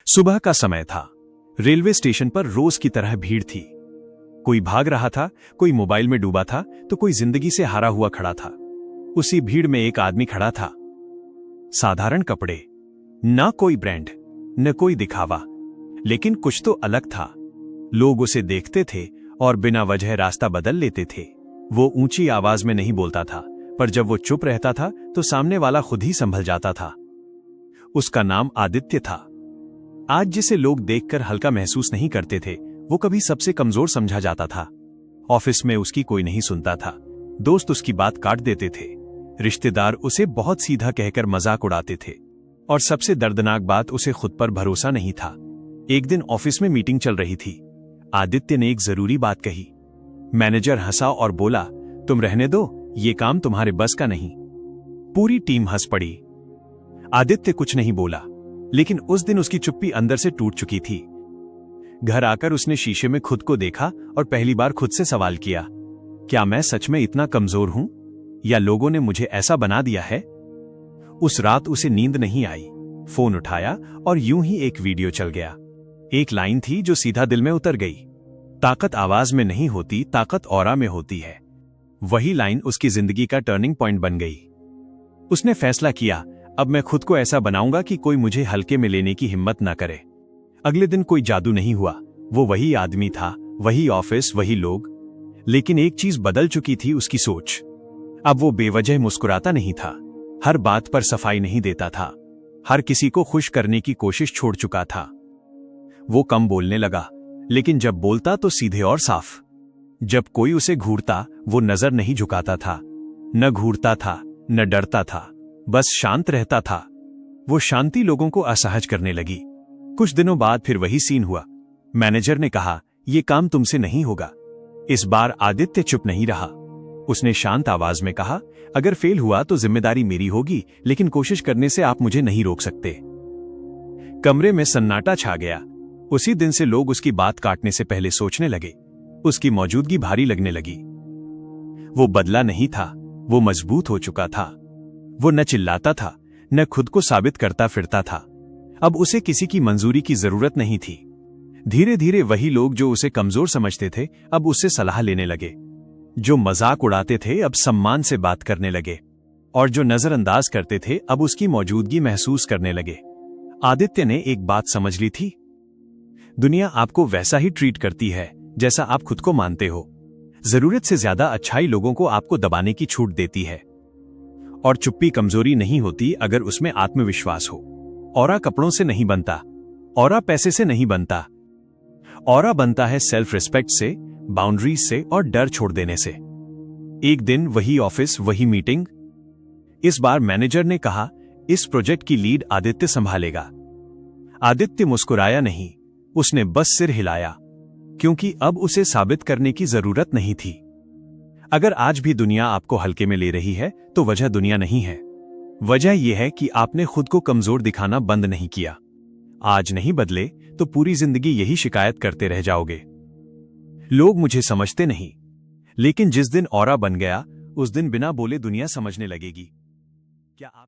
सुबह का समय था। रेलवे स्टेशन पर रोज की तरह भीड़ थी। कोई भाग रहा था, कोई मोबाइल में डूबा था, तो कोई जिंदगी से हारा हुआ खड़ा था। उसी भीड़ में एक आदमी खड़ा था। साधारण कपड़े, ना कोई ब्रांड, न कोई दिखावा, लेकिन कुछ तो अलग था। लोग उसे देखते थे और बिना वजह रास्ता बदल लेते थे। वो ऊंची आवाज में नहीं बोलता था, पर जब वो चुप रहता था तो सामने वाला खुद ही संभल जाता था। उसका नाम आदित्य था। आज जिसे लोग देखकर हल्का महसूस नहीं करते थे, वो कभी सबसे कमजोर समझा जाता था। ऑफिस में उसकी कोई नहीं सुनता था। दोस्त उसकी बात काट देते थे। रिश्तेदार उसे बहुत सीधा कहकर मजाक उड़ाते थे। और सबसे दर्दनाक बात, उसे खुद पर भरोसा नहीं था। एक दिन ऑफिस में मीटिंग चल रही थी। आदित्य ने एक जरूरी बात कही। मैनेजर हंसा और बोला, तुम रहने दो, ये काम तुम्हारे बस का नहीं। पूरी टीम हंस पड़ी। आदित्य कुछ नहीं बोला, लेकिन उस दिन उसकी चुप्पी अंदर से टूट चुकी थी। घर आकर उसने शीशे में खुद को देखा और पहली बार खुद से सवाल किया, क्या मैं सच में इतना कमजोर हूं, या लोगों ने मुझे ऐसा बना दिया है? उस रात उसे नींद नहीं आई। फोन उठाया और यूं ही एक वीडियो चल गया। एक लाइन थी जो सीधा दिल में उतर गई। ताकत आवाज में नहीं होती, ताकत ऑरा में होती है। वही लाइन उसकी जिंदगी का टर्निंग पॉइंट बन गई। उसने फैसला किया, अब मैं खुद को ऐसा बनाऊंगा कि कोई मुझे हल्के में लेने की हिम्मत न करे। अगले दिन कोई जादू नहीं हुआ। वो वही आदमी था, वही ऑफिस, वही लोग। लेकिन एक चीज बदल चुकी थी, उसकी सोच। अब वो बेवजह मुस्कुराता नहीं था, हर बात पर सफाई नहीं देता था, हर किसी को खुश करने की कोशिश छोड़ चुका था। वो कम बोलने लगा, लेकिन जब बोलता तो सीधे और साफ। जब कोई उसे घूरता, वो नजर नहीं झुकाता था, न घूरता था, न डरता था, बस शांत रहता था। वो शांति लोगों को असहज करने लगी। कुछ दिनों बाद फिर वही सीन हुआ। मैनेजर ने कहा, यह काम तुमसे नहीं होगा। इस बार आदित्य चुप नहीं रहा। उसने शांत आवाज में कहा, अगर फेल हुआ तो जिम्मेदारी मेरी होगी, लेकिन कोशिश करने से आप मुझे नहीं रोक सकते। कमरे में सन्नाटा छा गया। उसी दिन से लोग उसकी बात काटने से पहले सोचने लगे। उसकी मौजूदगी भारी लगने लगी। वो बदला नहीं था, वो मजबूत हो चुका था। वो न चिल्लाता था, न खुद को साबित करता फिरता था। अब उसे किसी की मंजूरी की जरूरत नहीं थी। धीरे धीरे वही लोग जो उसे कमजोर समझते थे, अब उससे सलाह लेने लगे। जो मजाक उड़ाते थे, अब सम्मान से बात करने लगे। और जो नजरअंदाज करते थे, अब उसकी मौजूदगी महसूस करने लगे। आदित्य ने एक बात समझ ली थी, दुनिया आपको वैसा ही ट्रीट करती है जैसा आप खुद को मानते हो। जरूरत से ज्यादा अच्छाई लोगों को आपको दबाने की छूट देती है। और चुप्पी कमजोरी नहीं होती अगर उसमें आत्मविश्वास हो। ऑरा कपड़ों से नहीं बनता, ऑरा पैसे से नहीं बनता। ऑरा बनता है सेल्फ रिस्पेक्ट से, बाउंड्रीज से और डर छोड़ देने से। एक दिन वही ऑफिस, वही मीटिंग। इस बार मैनेजर ने कहा, इस प्रोजेक्ट की लीड आदित्य संभालेगा। आदित्य मुस्कुराया नहीं, उसने बस सिर हिलाया, क्योंकि अब उसे साबित करने की जरूरत नहीं थी। अगर आज भी दुनिया आपको हल्के में ले रही है, तो वजह दुनिया नहीं है। वजह यह है कि आपने खुद को कमजोर दिखाना बंद नहीं किया। आज नहीं बदले तो पूरी जिंदगी यही शिकायत करते रह जाओगे, लोग मुझे समझते नहीं। लेकिन जिस दिन ऑरा बन गया, उस दिन बिना बोले दुनिया समझने लगेगी। क्या आप